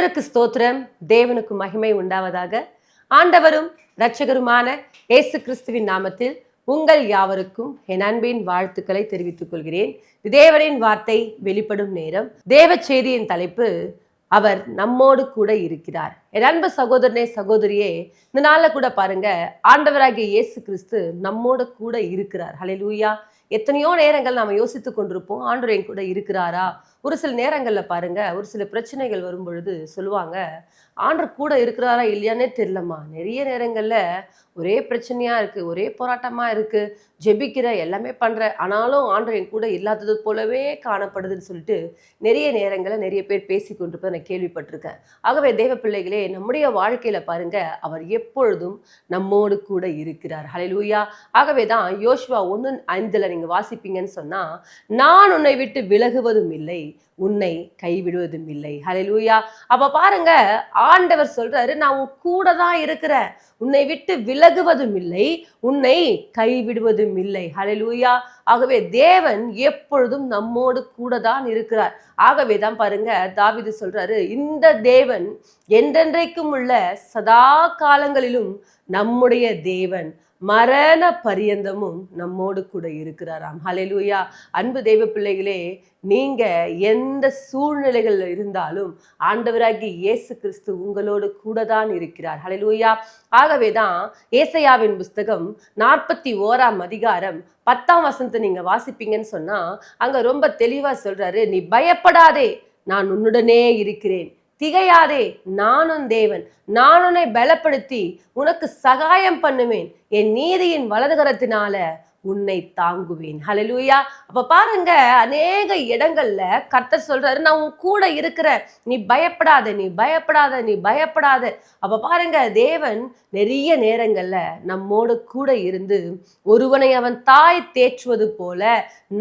கர்த்தருக்கு ஸ்தோத்திரம், தேவனுக்கு மகிமை உண்டாவதாக. ஆண்டவரும் இரட்சகருமான இயேசு கிறிஸ்துவின் நாமத்தில் உங்கள் யாவருக்கும் என் அன்பின் வாழ்த்துக்களை தெரிவித்துக் கொள்கிறேன். தேவனின் வார்த்தை வெளிப்படும் நேரம். தேவ செய்தியின் தலைப்பு, அவர் நம்மோடு கூட இருக்கிறார். என் அன்பு சகோதரனே, சகோதரியே, இந்த நாள்ல கூட பாருங்க, ஆண்டவராகிய இயேசு கிறிஸ்து நம்மோடு கூட இருக்கிறார். ஹல்லேலூயா. எத்தனையோ நேரங்கள் நாம யோசித்துக் கொண்டிருப்போம், ஆண்டவர் என் கூட இருக்கிறாரா? ஒரு சில நேரங்கள்ல பாருங்க, ஒரு சில பிரச்சனைகள் வரும் பொழுது சொல்லுவாங்க, ஆண்டவர் கூட இருக்கிறாரா இல்லையானே தெரியலம்மா. நிறைய நேரங்கள்ல ஒரே பிரச்சனையா இருக்கு, ஒரே போராட்டமா இருக்கு, ஜெபிக்கிற எல்லாமே பண்ற, ஆனாலும் ஆண்டவர் என் கூட இல்லாதது போலவே காணப்படுதுன்னு சொல்லிட்டு நிறைய நேரங்கள்ல நிறைய பேர் பேசி கொண்டிருப்பதை நான் கேள்விப்பட்டிருக்கேன். ஆகவே தேவ பிள்ளைகளே, நம்முடைய வாழ்க்கையில பாருங்க, அவர் எப்பொழுதும் நம்மோடு கூட இருக்கிறார். ஹல்லேலூயா. ஆகவே தான் யோசுவா 1:5 நீங்க வாசிப்பீங்கன்னு சொன்னா, நான் உன்னை விட்டு விலகுவதும் இல்லை, உன்னை கைவிடுவதும் இல்லை. ஹல்லேலூயா. அப்ப பாருங்க, ஆண்டவர் சொல்றாரு, நான் உன் கூட தான் இருக்கிறேன், உன்னை விட்டு விலகுவதும் இல்லை, உன்னை கைவிடுவதும் இல்லை. ஹல்லேலூயா. ஆகவே தேவன் எப்பொழுதும் நம்மோடு கூட தான் இருக்கிறார். ஆகவே தான் பாருங்க, தாவீது சொல்றாரு, இந்த தேவன் என்றென்றைக்கும் உள்ள சதா காலங்களிலும் நம்முடைய தேவன், மரண பரியந்தமும் நம்மோடு கூட இருக்கிறாராம். ஹல்லேலூயா. அன்பு தெய்வ பிள்ளைகளே, நீங்க எந்த சூழ்நிலைகள் இருந்தாலும் ஆண்டவராகிய இயேசு கிறிஸ்து உங்களோடு கூட தான் இருக்கிறார். ஹல்லேலூயா. ஆகவே தான் ஏசாயாவின் புஸ்தகம் 41ஆம் அதிகாரம் 10ஆம் வசனத்தை நீங்க வாசிப்பீங்கன்னு சொன்னா, அங்க ரொம்ப தெளிவா சொல்றாரு, நீ பயப்படாதே, நான் உன்னுடனே இருக்கிறேன், திகையாதே, நானும் தேவன், நான் உன்னை பலப்படுத்தி உனக்கு சகாயம் பண்ணுவேன், என் நீதியின் வலதுகரத்தினால உன்னை தாங்குவேன். ஹல்லேலூயா. அப்ப பாருங்க, அநேக இடங்கள்ல கர்த்தர் சொல்றாரு, நான் உன் கூட இருக்கிறேன், நீ பயப்படாத, நீ பயப்படாத, நீ பயப்படாத. அப்ப பாருங்க, தேவன் நிறைய நேரங்கள்ல நம்மோடு கூட இருந்து, ஒருவனை அவன் தாய் தேற்றுவது போல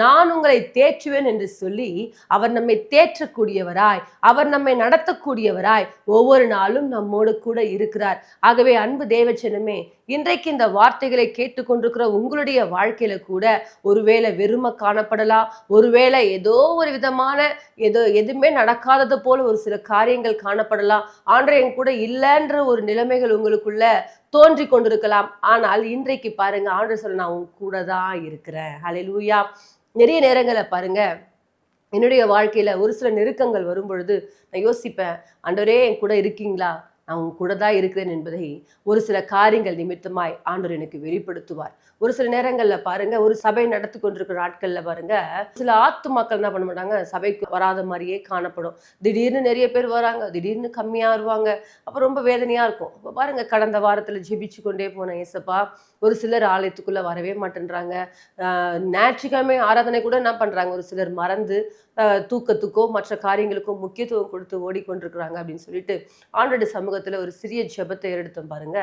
நான் உங்களை தேற்றுவேன் என்று சொல்லி அவர் நம்மை தேற்றக்கூடியவராய், அவர் நம்மை நடத்தக்கூடியவராய் ஒவ்வொரு நாளும் நம்மோடு கூட இருக்கிறார். ஆகவே அன்பு தேவச்சனமே, இன்றைக்கு இந்த வார்த்தைகளை கேட்டுக்கொண்டிருக்கிற உங்களுடைய வாழ்க்கையில கூட ஒருவேளை வெறுமை காணப்படலாம், ஒருவேளை ஏதோ ஒரு விதமான எதுவுமே நடக்காதது போல ஒரு சில காரியங்கள் காணப்படலாம், ஆண்டவர் என் கூட இல்லைன்ற ஒரு நிலைமைகள் உங்களுக்குள்ள தோன்றி கொண்டிருக்கலாம். ஆனால் இன்றைக்கு பாருங்க, ஆண்டவர் சொல்ல, நான் உன் கூட தான் இருக்கிறேன். ஹல்லேலூயா. நிறைய நேரங்களை பாருங்க, என்னுடைய வாழ்க்கையில ஒரு சில நெருக்கங்கள் வரும் பொழுது நான் யோசிப்பேன், ஆண்டவரே என் கூட இருக்கீங்களா? நான் உன் கூட தான் இருக்கிறேன் என்பதை ஒரு சில காரியங்கள் நிமித்தமாய் ஆண்டவர் எனக்கு வெளிப்படுத்துவார். ஒரு சில நேரங்கள்ல பாருங்க, ஒரு சபை நடத்தி கொண்டிருக்கிற நாட்கள்ல பாருங்க, சில ஆத்துமாக்கள் என்ன பண்ண மாட்டாங்க, சபைக்கு வராத மாதிரியே காணப்படும். திடீர்னு நிறைய பேர் வராங்க, திடீர்னு கம்மியா வருவாங்க. அப்ப ரொம்ப வேதனையா இருக்கும். அப்ப பாருங்க, கடந்த வாரத்துல ஜெபிச்சு கொண்டே போன ஏசப்பா, ஒரு சிலர் ஆலயத்துக்குள்ள வரவே மாட்டேன்றாங்க. ஞாயிற்றுக்கிழமை ஆராதனை கூட என்ன பண்றாங்க, ஒரு சிலர் மறந்து தூக்கத்துக்கோ மற்ற காரியங்களுக்கோ முக்கியத்துவம் கொடுத்து ஓடிக்கொண்டிருக்கிறாங்க அப்படின்னு சொல்லிட்டு ஆண்டோட சமூகத்துல ஒரு சிறிய ஜெபத்தை எடுத்தோம் பாருங்க.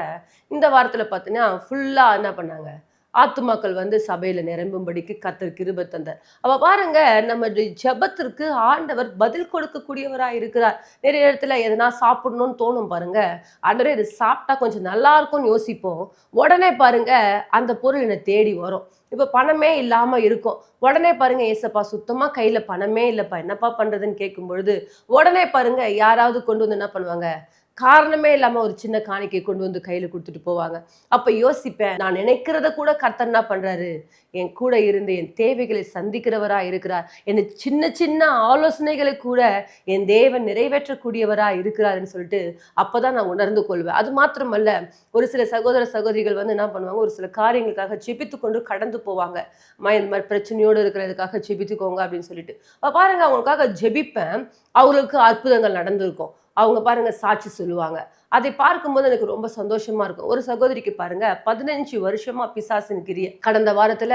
இந்த வாரத்துல பார்த்தீங்கன்னா ஃபுல்லா என்ன பண்ணாங்க, ஆத்துமாக்கள் வந்து சபையில நிரம்பும்படிக்கு கர்த்தர் கிருபை தந்தார். அப்ப பாருங்க, நம்ம ஜெபத்திற்கு ஆண்டவர் பதில் கொடுக்கக்கூடியவராக இருக்கிறார். நிறைய இடத்துல எதனா சாப்பிடணும்னு தோணும் பாருங்க, ஆண்டவரே இது சாப்பிட்டா கொஞ்சம் நல்லா இருக்கும்னு யோசிப்போம், உடனே பாருங்க அந்த பொருள் என்னை தேடி வரும். இப்ப பணமே இல்லாம இருக்கும், உடனே பாருங்க, ஏசப்பா சுத்தமா கையில பணமே இல்லப்பா, என்னப்பா பண்றதுன்னு கேட்கும் பொழுது உடனே பாருங்க யாராவது கொண்டு வந்து என்ன பண்ணுவாங்க, காரணமே இல்லாம ஒரு சின்ன காணிக்கை கொண்டு வந்து கையில கொடுத்துட்டு போவாங்க. அப்ப யோசிப்பேன், நான் நினைக்கிறத கூட கர்த்தர் என்ன பண்றாரு, என் கூட இருந்து என் தேவைகளை சந்திக்கிறவரா இருக்கிறார். என் சின்ன சின்ன ஆலோசனைகளை கூட என் தேவன் நிறைவேற்றக்கூடியவரா இருக்கிறாருன்னு சொல்லிட்டு அப்பதான் நான் உணர்ந்து கொள்வேன். அது மாத்திரமல்ல, ஒரு சில சகோதர சகோதரிகள் வந்து என்ன பண்ணுவாங்க, ஒரு சில காரியங்களுக்காக ஜெபித்து கொண்டு கடந்து போவாங்க. இந்த மாதிரி பிரச்சனையோடு இருக்கிறதுக்காக ஜெபித்துக்கோங்க அப்படின்னு சொல்லிட்டு. பாருங்க, அவங்களுக்காக ஜெபிப்பேன், அவங்களுக்கு அற்புதங்கள் நடந்திருக்கும். அவங்க பாருங்க சாட்சி சொல்லுவாங்க. அதை பார்க்கும்போது எனக்கு ரொம்ப சந்தோஷமா இருக்கும். ஒரு சகோதரிக்கு பாருங்க, 15 வருஷமா பிசாசின் கிரியை. கடந்த வாரத்துல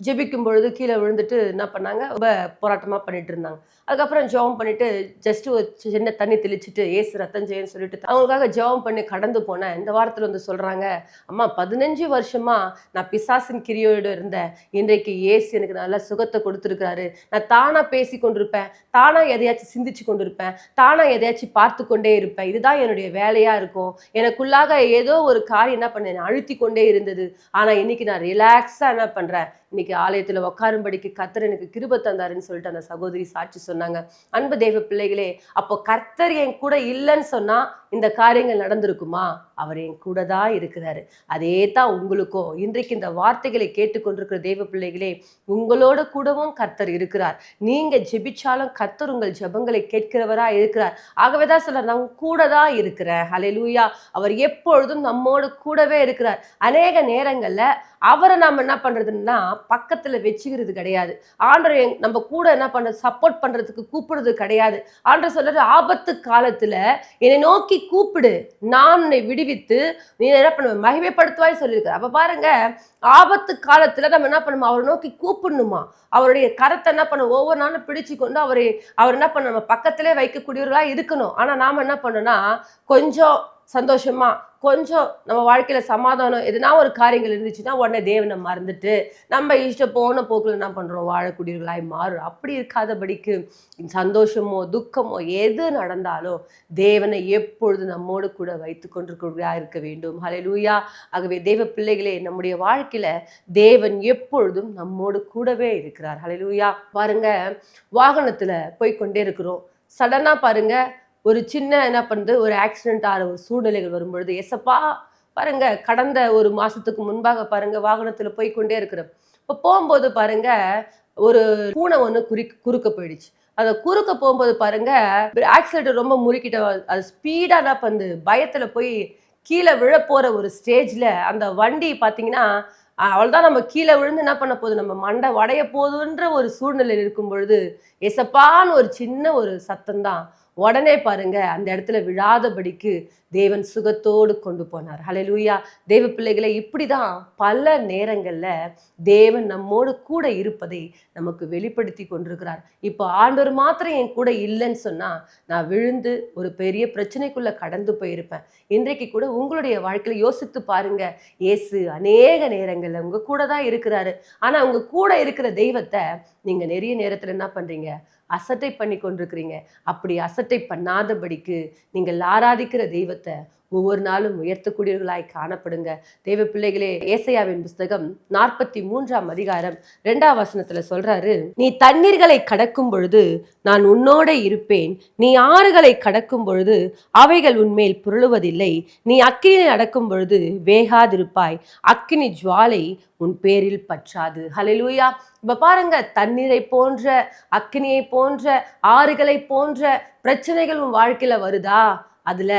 ஜெபிக்கும் பொழுது கீழே விழுந்துட்டு என்ன பண்ணாங்க, ரொம்ப போராட்டமா பண்ணிட்டு இருந்தாங்க. அதுக்கப்புறம் ஜெபம் பண்ணிட்டு ஜஸ்ட் ஒரு சின்ன தண்ணி தெளிச்சுட்டு ஏசு ரத்தம் செய்யன்னு சொல்லிட்டு அவங்களுக்காக ஜெபம் பண்ணி கடந்து போனேன். இந்த வாரத்துல வந்து சொல்றாங்க, அம்மா 15 வருஷமா நான் பிசாசின் கிரியோடு இருந்தேன், இன்றைக்கு ஏசு எனக்கு நல்ல சுகத்தை கொடுத்துருக்காரு. நான் தானா பேசி கொண்டிருப்பேன், தானா எதையாச்சும் சிந்திச்சு கொண்டிருப்பேன், தானா எதையாச்சும் பார்த்து கொண்டே இருப்பேன், இதுதான் என்னுடைய வேலையா இருக்கும். எனக்குள்ளாக ஏதோ ஒரு காரியம் என்ன பண்ண அழுத்தி கொண்டே இருந்தது. ஆனா இன்னைக்கு நான் ரிலாக்ஸா என்ன பண்றேன், இன்னைக்கு ஆலயத்துல உட்காரும்படிக்கு கர்த்தர் எனக்கு கிருபை தந்தாருன்னு சொல்லிட்டு அந்த சகோதரி சாட்சி சொன்னாங்க. அன்பு தேவ பிள்ளைகளே, அப்போ கர்த்தர் என் கூட இல்லைன்னு சொன்னா இந்த காரியங்கள் நடந்திருக்குமா? அவர் என் கூட தான் இருக்கிறாரு. அதே தான் உங்களுக்கும் இன்றைக்கு இந்த வார்த்தைகளை கேட்டுக்கொண்டிருக்கிற தேவ பிள்ளைகளே, உங்களோட கூடவும் கர்த்தர் இருக்கிறார். நீங்க ஜெபிச்சாலும் கர்த்தர் உங்கள் ஜெபங்களை கேட்கிறவரா இருக்கிறார். ஆகவேதான் சொல்றார், நான் கூட தான் இருக்கிறேன். ஹல்லேலூயா. அவர் எப்பொழுதும் நம்மோடு கூடவே இருக்கிறார். அநேக நேரங்கள்ல அவரை நாம என்ன பண்றதுன்னா பக்கத்துல வச்சுக்கிறது கிடையாது. ஆண்டவர் நம்ம கூட என்ன பண்றது, சப்போர்ட் பண்றதுக்கு கூப்பிடுறது கிடையாது. ஆண்டவர் சொல்றாரு, ஆபத்து காலத்துல என்னை நோக்கி கூப்பிடு, நான் உன்னை விடுவித்து நீ என்ன பண்ணுவ மகிமைப்படுத்துவாய் சொல்லியிருக்க. அப்ப பாருங்க, ஆபத்து காலத்துல நம்ம என்ன பண்ணணுமா, அவரை நோக்கி கூப்பிடணுமா, அவருடைய கரத்தை என்ன பண்ண ஒவ்வொரு நாளும் பிடிச்சு கொண்டு அவர் என்ன பண்ண நம்ம பக்கத்திலே வைக்கக்கூடியவர்களா இருக்கணும். ஆனா நாம என்ன பண்ணோம்னா கொஞ்சம் சந்தோஷமா, கொஞ்சம் நம்ம வாழ்க்கையில சமாதானம் எதுனா ஒரு காரியங்கள் இருந்துச்சுன்னா உடனே தேவனை மறந்துட்டு நம்ம இஷ்ட போன போக்குல என்ன பண்றோம், வாழக்கூடியவர்களாய் மாறும். அப்படி இருக்காதபடிக்கு சந்தோஷமோ துக்கமோ எது நடந்தாலும் தேவனை எப்பொழுது நம்மோடு கூட வைத்து கொண்டிருக்கிறவர்களா இருக்க வேண்டும். ஹல்லேலூயா. ஆகவே தேவ பிள்ளைகளே, நம்முடைய வாழ்க்கையில தேவன் எப்பொழுதும் நம்மோடு கூடவே இருக்கிறார். ஹல்லேலூயா. பாருங்க, வாகனத்துல போய் கொண்டே இருக்கிறோம், சடனா பாருங்க ஒரு சின்ன என்ன பண்ணுது, ஒரு ஆக்சிடென்ட் ஆகிற ஒரு சூழ்நிலைகள் வரும்பொழுது எசப்பா பாருங்க, கடந்த ஒரு மாசத்துக்கு முன்பாக பாருங்க வாகனத்துல போய் கொண்டே இருக்கிறோம். இப்போ போகும்போது பாருங்க ஒரு பூனை ஒன்று குறுக்க போயிடுச்சு. அதை குறுக்க போகும்போது பாருங்க ஆக்சிடென்ட் ரொம்ப முறுக்கிட்ட, அது ஸ்பீடா என்ன பண்ணுது, பயத்துல போய் கீழே விழ போற ஒரு ஸ்டேஜ்ல அந்த வண்டி பாத்தீங்கன்னா அவள்தான் நம்ம கீழே விழுந்து என்ன பண்ண போகுது, நம்ம மண்டை உடைய போகுதுன்ற ஒரு சூழ்நிலை இருக்கும் பொழுது எசப்பான்னு ஒரு சின்ன ஒரு சத்தம் தான். உடனே பாருங்க அந்த இடத்துல விழாதபடிக்கு தேவன் சுகத்தோடு கொண்டு போனார். ஹல்லேலூயா. தேவ பிள்ளைகளை, இப்படிதான் பல நேரங்கள்ல தேவன் நம்மோடு கூட இருப்பதை நமக்கு வெளிப்படுத்தி கொண்டிருக்கிறார். இப்போ ஆண்டவர் மாத்திரம் என் கூட இல்லைன்னு சொன்னா நான் விழுந்து ஒரு பெரிய பிரச்சனைக்குள்ள கடந்து போயிருப்பேன். இன்றைக்கு கூட உங்களுடைய வாழ்க்கையில யோசித்து பாருங்க, இயேசு அநேக நேரங்கள்ல உங்க கூட தான் இருக்கிறாரு. ஆனா உங்க கூட இருக்கிற தெய்வத்தை நீங்க நிறைய நேரத்துல என்ன பண்றீங்க, அசட்டை பண்ணி கொண்டிருக்கிறீங்க. அப்படி அசட்டை பண்ணாதபடிக்கு நீங்கள் ஆராதிக்கிற தெய்வத்தை ஒவ்வொரு நாளும் உயர்த்தக்கூடியவர்களாய் காணப்படுங்க. தேவ பிள்ளைகளே, ஏசாயாவின் புஸ்தகம் 43ஆம் அதிகாரம் 2ஆம் வசனத்துல சொல்றாரு, நீ தண்ணீர்களை கடக்கும் பொழுது நான் உன்னோட இருப்பேன், நீ ஆறுகளை கடக்கும் பொழுது அவைகள் உன்மேல் புரளுவதில்லை, நீ அக்கினி நடக்கும் பொழுது வேகாதிருப்பாய், அக்கினி ஜுவாலை உன் பேரில் பற்றாது. ஹல்லேலூயா. இப்ப பாருங்க, தண்ணீரை போன்ற, அக்கினியை போன்ற, ஆறுகளை போன்ற பிரச்சனைகள் உன் வாழ்க்கையில வருதா, அதுல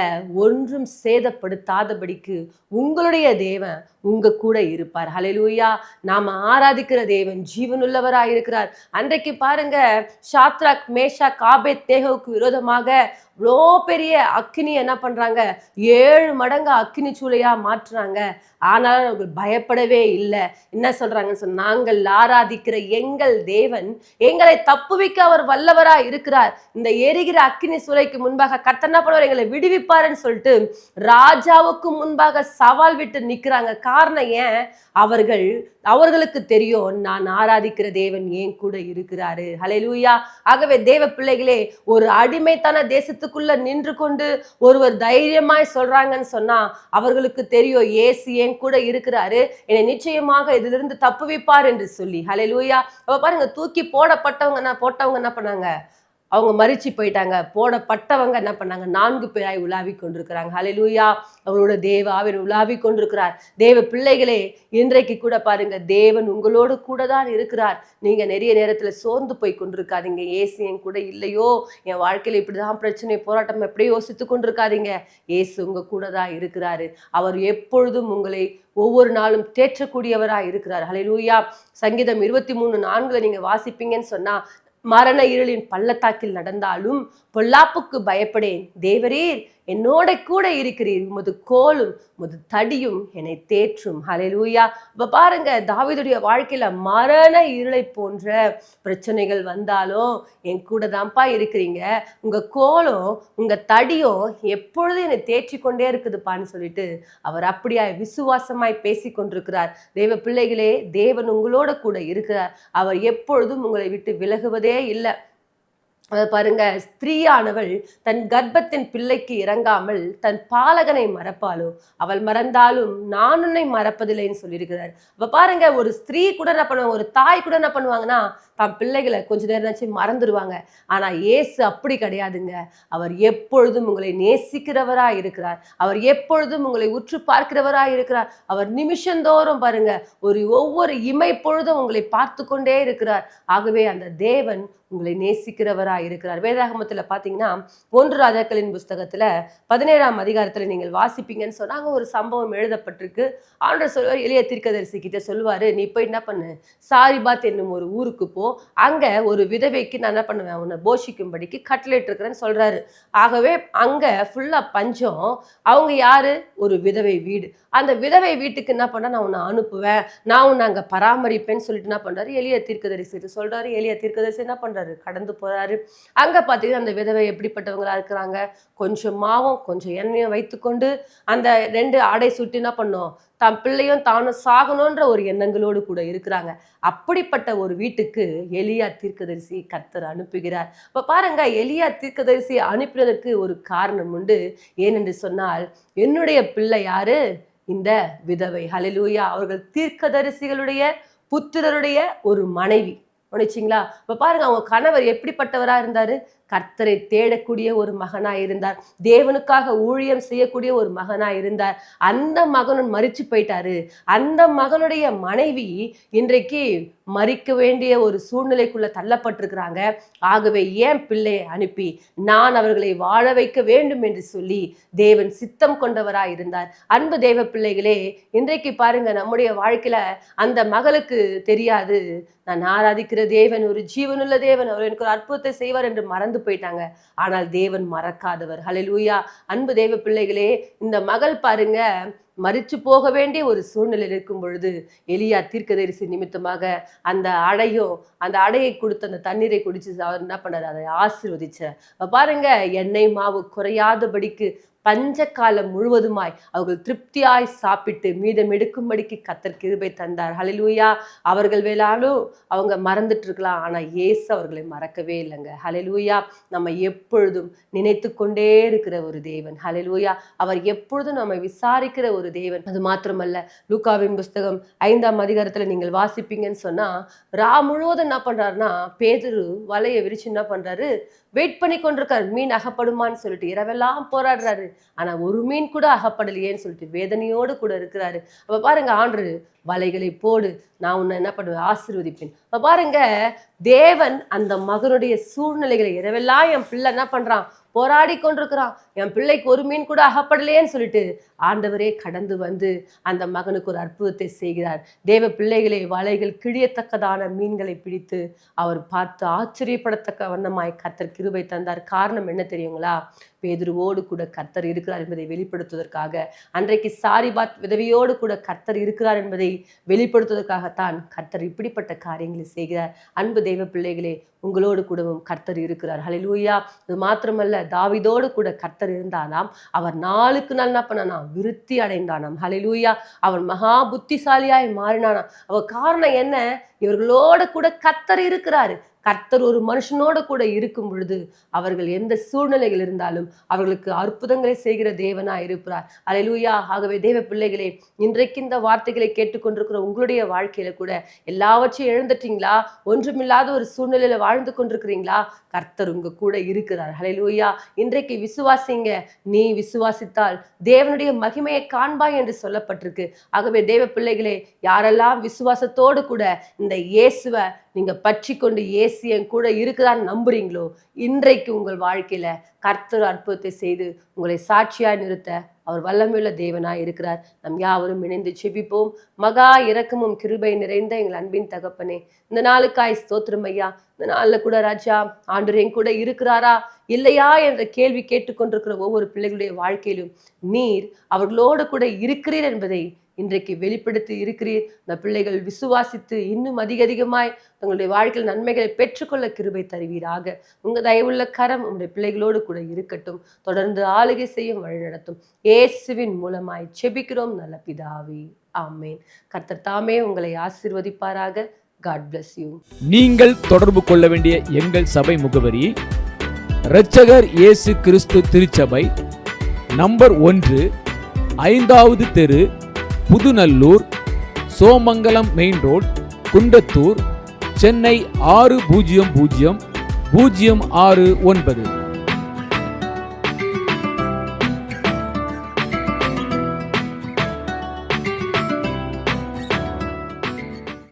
ஒன்றும் சேதப்படுத்தாதபடிக்கு உங்களுடைய தேவன் உங்க கூட இருப்பார். ஹல்லேலூயா. நாம ஆராதிக்கிற தேவன் ஜீவனுள்ளவராய் இருக்கிறார். அன்றைக்கு பாருங்க, ஷாத்ராக் மேஷாக் ஆபேத்நேகோவுக்கு விரோதமாக இவ்வளோ பெரிய அக்கினி என்ன பண்றாங்க, 7 மடங்கு அக்கினி சூளையா மாற்றுறாங்க. ஆனாலும் அவர்கள் பயப்படவே இல்லை. என்ன சொல்றாங்கன்னு சொன்னா, நாங்கள் ஆராதிக்கிற எங்கள் தேவன் எங்களை தப்புவிக்க அவர் வல்லவரா இருக்கிறார். இந்த எரிகிற அக்கினி சூளைக்கு முன்பாக கர்த்தர் என்ன பண்ணுவார், எங்களை விடுவிப்பாருன்னு சொல்லிட்டு ராஜாவுக்கு முன்பாக சவால் விட்டு நிக்கிறாங்க. காரணம் ஏன், அவர்களுக்கு தெரியும் நான் ஆராதிக்கிற தேவன் ஏன் கூட இருக்கிறாரு. ஹல்லேலூயா. ஆகவே தேவ பிள்ளைகளே, ஒரு அடிமைத்தன தேசத்துக்குள்ள நின்று கொண்டு ஒருவர் தைரியமாய் சொல்றாங்கன்னு சொன்னா அவர்களுக்கு தெரியும் இயேசு ஏன் கூட இருக்கிறாரு, என்னை நிச்சயமாக இதிலிருந்து தப்புவிப்பார் என்று சொல்லி. ஹல்லேலூயா. அப்ப பாருங்க, தூக்கி போட்டவங்க என்ன பண்ணாங்க, அவங்க மரிச்சு போயிட்டாங்க. போடப்பட்டவங்க என்ன பண்ணாங்க, 4 பேராய் உலாவி கொண்டிருக்கிறாங்க. ஹல்லேலூயா. அவங்களோட தேவ ஆவியர் உலாவி கொண்டிருக்கிறார். தேவ பிள்ளைகளே, இன்றைக்கு கூட பாருங்க, தேவன் உங்களோடு கூட தான் இருக்கிறார். நீங்க நிறைய நேரத்துல சோர்ந்து போய் கொண்டிருக்காதீங்க. இயேசு என் கூட இல்லையோ, என் வாழ்க்கையில இப்படிதான் பிரச்சனை போராட்டம் எப்படியே யோசித்து கொண்டிருக்காதீங்க. இயேசு உங்க கூட தான் இருக்கிறாரு. அவர் எப்பொழுதும் உங்களை ஒவ்வொரு நாளும் தேற்றக்கூடியவராய் இருக்கிறார். ஹல்லேலூயா. சங்கீதம் 23:4 நீங்க வாசிப்பீங்கன்னு சொன்னா, மரண இருளின் பள்ளத்தாக்கில் நடந்தாலும் பொல்லாப்புக்கு பயப்படேன், தேவரீர் என்னோட கூட இருக்கிறீர், உமது கோலும் உமது தடியும் என்னை தேற்றும். ஹல்லேலூயா. இப்ப பாருங்க, தாவீதுடைய வாழ்க்கையில மரண இருளை போன்ற பிரச்சனைகள் வந்தாலும் என் கூட தான்ப்பா இருக்கிறீங்க, உங்க கோலும் உங்க தடியும் எப்பொழுதும் என்னை தேற்றி கொண்டே இருக்குதுப்பான்னு சொல்லிட்டு அவர் அப்படியா விசுவாசமாய் பேசி கொண்டிருக்கிறார். தேவ பிள்ளைகளே, தேவன் உங்களோட கூட இருக்கிறார். அவர் எப்பொழுதும் உங்களை விட்டு விலகுவதே இல்லை. பாருங்க, ஸ்திரீயானவள் தன் கர்ப்பத்தின் பிள்ளைக்கு இறங்காமல் தன் பாலகனை மறப்பாளோ, அவள் மறந்தாலும் நான் உன்னை மறப்பதில்லைன்னு சொல்லியிருக்கிறார். அப்ப பாருங்க, ஒரு ஸ்திரீ கூட என்ன பண்ணுவாங்க, ஒரு தாய் கூட என்ன பண்ணுவாங்கன்னா தன் பிள்ளைகளை கொஞ்ச நேரம் மறந்துடுவாங்க. ஆனா இயேசு அப்படி கிடையாதுங்க. அவர் எப்பொழுதும் உங்களை நேசிக்கிறவரா இருக்கிறார். அவர் எப்பொழுதும் உங்களை உற்று பார்க்கிறவரா இருக்கிறார். அவர் நிமிஷந்தோறும் பாருங்க, ஒவ்வொரு இமை பொழுதும் உங்களை பார்த்து கொண்டே இருக்கிறார். ஆகவே அந்த தேவன் உங்களை நேசிக்கிறவரா இருக்கிறார். வேதாகமத்துல பாத்தீங்கன்னா 1 ராஜாக்களின் புஸ்தகத்துல 17ஆம் அதிகாரத்துல நீங்கள் வாசிப்பீங்கன்னு சொன்னாங்க, ஒரு சம்பவம் எழுதப்பட்டிருக்கு. ஆண்டவர் சொல்லுவார், எலியா தீர்க்கதரிசி கிட்ட சொல்லுவாரு, நீ போய் என்ன பண்ணு, சாரிபாத் என்னும் ஒரு ஊருக்கு போ, அங்க ஒரு விதவைக்கு நான் என்ன பண்ணுவேன், உன்னை போஷிக்கும்படிக்கு கட்டளையிட்டு இருக்கிறேன்னு சொல்றாரு. ஆகவே அங்க ஃபுல்லா பஞ்சம். அவங்க யாரு, ஒரு விதவை வீடு. அந்த விதவை வீட்டுக்கு என்ன பண்ணா, நான் உன்னை அனுப்புவேன், நான் உன்னை அங்க பராமரிப்பேன்னு சொல்லிட்டு என்ன பண்றாரு, எலியா தீர்க்கதரிசி சொல்றாரு. எலியா தீர்க்கதரிசி என்ன பண்றாரு, கடந்து போறாரு. அங்க பாத்தீங்கன்னா அந்த விதவை எப்படிப்பட்டவங்களா இருக்கிறாங்க, கொஞ்சம் மாவும் கொஞ்சம் எண்ணெயும் வைத்துக்கொண்டு அந்த 2 ஆடை சுட்டி என்ன பண்ணோம், தன் பிள்ளையும் தானும் சாகணும்ன்ற ஒரு எண்ணங்களோடு கூட இருக்கிறாங்க. அப்படிப்பட்ட ஒரு வீட்டுக்கு எலியா தீர்க்கதரிசி கர்த்தர் அனுப்புகிறார். இப்ப பாருங்க, எலியா தீர்க்கதரிசி அனுப்பினதற்கு ஒரு காரணம் உண்டு. ஏனென்று சொன்னால், என்னுடைய பிள்ளை யாரு, இந்த விதவை. ஹல்லேலூயா. அவர்கள் தீர்க்கதரிசிகளுடைய புத்திரருடைய ஒரு மனைவி. கவனிச்சிங்களா? இப்ப பாருங்க, அவங்க கணவர் எப்படிப்பட்டவரா இருந்தாரு, கர்த்தரை தேடக்கூடிய ஒரு மகனாய் இருந்தார். தேவனுக்காக ஊழியம் செய்யக்கூடிய ஒரு மகனாய் இருந்தார். அந்த மகனும் மரிச்சு போயிட்டாரு. அந்த மகனுடைய மனைவி இன்றைக்கு மரிக்க வேண்டிய ஒரு சூழ்நிலைக்குள்ள தள்ளப்பட்டிருக்கிறாங்க. ஆகவே ஏன் பிள்ளையை அனுப்பி நான் அவர்களை வாழ வைக்க வேண்டும் என்று சொல்லி தேவன் சித்தம் கொண்டவராய் இருந்தார். அன்பு தேவ பிள்ளைகளே, இன்றைக்கு பாருங்க, நம்முடைய வாழ்க்கையில அந்த மகளுக்கு தெரியாது, நான் ஆராதிக்கிற தேவன் ஒரு ஜீவனுள்ள தேவன், அவர் எனக்கு ஒரு அற்புதத்தை செய்வார் என்று மறந்து போயிட்டாங்க. ஆனால் தேவன் மறக்காதவர். ஹல்லேலூயா. அன்பு தேவ பிள்ளைகளே, இந்த மகள் பாருங்க, மரிச்சு போக வேண்டிய ஒரு சூழ்நிலை இருக்கும் பொழுது எலியா தீர்க்கதரிசி நிமித்தமாக அந்த அடையை கொடுத்து அந்த தண்ணீரை குடிச்சு அவர் என்ன பண்ணாரு, அதை ஆசீர்வதிச்சார். பாருங்க, எண்ணெய் மாவு குறையாதபடிக்கு பஞ்ச காலம் முழுவதுமாய் அவர்கள் திருப்தியாய் சாப்பிட்டு மீதம் எடுக்கும்படிக்கு கர்த்தர் கிருபை தந்தார். ஹல்லேலூயா. அவர்கள் வேளாலும் அவங்க மறந்துட்டு இருக்கலாம், ஆனா இயேசு அவர்களை மறக்கவே இல்லைங்க. ஹல்லேலூயா. நம்ம எப்பொழுதும் நினைத்து கொண்டே இருக்கிற ஒரு தேவன். ஹல்லேலூயா. அவர் எப்பொழுதும் நம்ம விசாரிக்கிற ஒரு தேவன். அது மாத்திரமல்ல, லூக்காவின் புஸ்தகம் 5ஆம் அதிகாரத்துல நீங்கள் வாசிப்பீங்கன்னு சொன்னா, முழுவதும் என்ன பண்றாருன்னா, பேதுரு வலையை விரிச்சு என்ன பண்றாரு, வெயிட் பண்ணி கொண்டிருக்காரு, மீன் அகப்படுமான்னு சொல்லிட்டு. இரவெல்லாம் போராடுறாரு, ஆனா ஒரு மீன் கூட அகப்படலையேன்னு சொல்லிட்டு வேதனையோடு கூட இருக்கிறாரு. அப்ப பாருங்க, ஆண்டு வலைகளை போடு, நான் உன்னை என்ன பண்ணுவேன், ஆசீர்வதிப்பேன். அப்ப பாருங்க, தேவன் அந்த மகனுடைய சூழ்நிலைகளை, இரவெல்லாம் என் பிள்ளை என்ன பண்றான், போராடி கொண்டிருக்கிறான், என் பிள்ளைக்கு ஒரு மீன் கூட அகப்படலையேன்னு சொல்லிட்டு ஆண்டவரே கடந்து வந்து அந்த மகனுக்கு ஒரு அற்புதத்தை செய்கிறார். தேவ பிள்ளைகளை, வலைகள் கிழியத்தக்கதான மீன்களை பிடித்து அவர் பார்த்து ஆச்சரியப்படத்தக்க வண்ணமாய் கர்த்தர் கிருபை தந்தார். காரணம் என்ன தெரியுங்களா, பேதுருவோடு கூட கர்த்தர் இருக்கிறார் என்பதை வெளிப்படுத்துவதற்காக. அன்றைக்கு சாரிபாத் விதவியோடு கூட கர்த்தர் இருக்கிறார் என்பதை வெளிப்படுத்துவதற்காகத்தான் கர்த்தர் இப்படிப்பட்ட காரியங்களை செய்கிறார். அன்பு தெய்வ பிள்ளைகளே, உங்களோடு கூடவும் கர்த்தர் இருக்கிறார். ஹல்லேலூயா. இது மாத்திரமல்ல, தாவீதோடு கூட கர்த்தர் இருந்தானாம். அவர் நாளுக்கு நாள் என்ன பண்ணானாம், விருத்தி அடைந்தானாம். ஹல்லேலூயா. அவன் மகா புத்திசாலியாய் மாறினானாம். அவர் காரணம் என்ன, இவர்களோட கூட கர்த்தர் இருக்கிறாரு. கர்த்தர் ஒரு மனுஷனோட கூட இருக்கும் பொழுது அவர்கள் எந்த சூழ்நிலைகள் இருந்தாலும் அவர்களுக்கு அற்புதங்களை செய்கிற தேவனா இருப்பார். அல்லேலூயா. ஆகவே தேவ பிள்ளைகளே, இன்றைக்கு இந்த வார்த்தைகளை கேட்டுக்கொண்டிருக்கிற உங்களுடைய வாழ்க்கையில கூட எல்லாவற்றையும் எழுந்துட்டீங்களா, ஒன்றுமில்லாத ஒரு சூழ்நிலையில வாழ்ந்து கொண்டிருக்கிறீங்களா, கர்த்தர் உங்க கூட இருக்கிறார். அல்லேலூயா. இன்றைக்கு விசுவாசிங்க. நீ விசுவாசித்தால் தேவனுடைய மகிமையை காண்பாய் என்று சொல்லப்பட்டிருக்கு. ஆகவே தேவ பிள்ளைகளே, யாரெல்லாம் விசுவாசத்தோடு கூட இந்த இயேசுவை நீங்க பற்றி கொண்டு இயேசு என் கூட இருக்குதான்னு நம்புறீங்களோ, இன்றைக்கு உங்கள் வாழ்க்கையில கர்த்தர் அற்புதத்தை செய்து உங்களை சாட்சியாய் நிறுத்த அவர் வல்லமையுள்ள தேவனாய் இருக்கிறார். நம் யாவரும் இணைந்து செபிப்போம். மகா இரக்கமும் கிருபை நிறைந்த எங்கள் அன்பின் தகப்பனே, இந்த நாளுக்காய் ஸ்தோத்திரம் ஐயா. இந்த நாள்ல கூட ராஜா, ஆண்டவர் என் கூட இருக்கிறாரா இல்லையா என்ற கேள்வி கேட்டுக்கொண்டிருக்கிற ஒவ்வொரு பிள்ளைகளுடைய வாழ்க்கையிலும் நீர் அவர்களோடு கூட இருக்கிறீர் என்பதை இன்றைக்கு வெளிப்படுத்தி இருக்கிறீர். இந்த பிள்ளைகள் விசுவாசித்து இன்னும் அதிகமாய் தங்களுடைய வாழ்க்கையில் நன்மைகளை பெற்றுக்கொள்ள கிருபை தருவீராக. உங்க தயவுள்ள கரம் உங்களுடைய பிள்ளைகளோடு கூட இருக்கட்டும். தொடர்ந்து ஆளுகை செய்யும் வழி நடத்தும். இயேசுவின் மூலமாய் செபிக்கிறோம் நல்ல பிதாவே. ஆமேன். கர்த்தர் தாமே உங்களை ஆசீர்வதிப்பாராக. God bless you. நீங்கள் தொடர்பு கொள்ள வேண்டிய எங்கள் சபை முகவரி: இரட்சகர் இயேசு கிறிஸ்து திருச்சபை, நம்பர் 1, 5வது தெரு, புதுநல்லூர், சோமங்கலம் மெயின் ரோட், குண்டத்தூர், சென்னை 600069.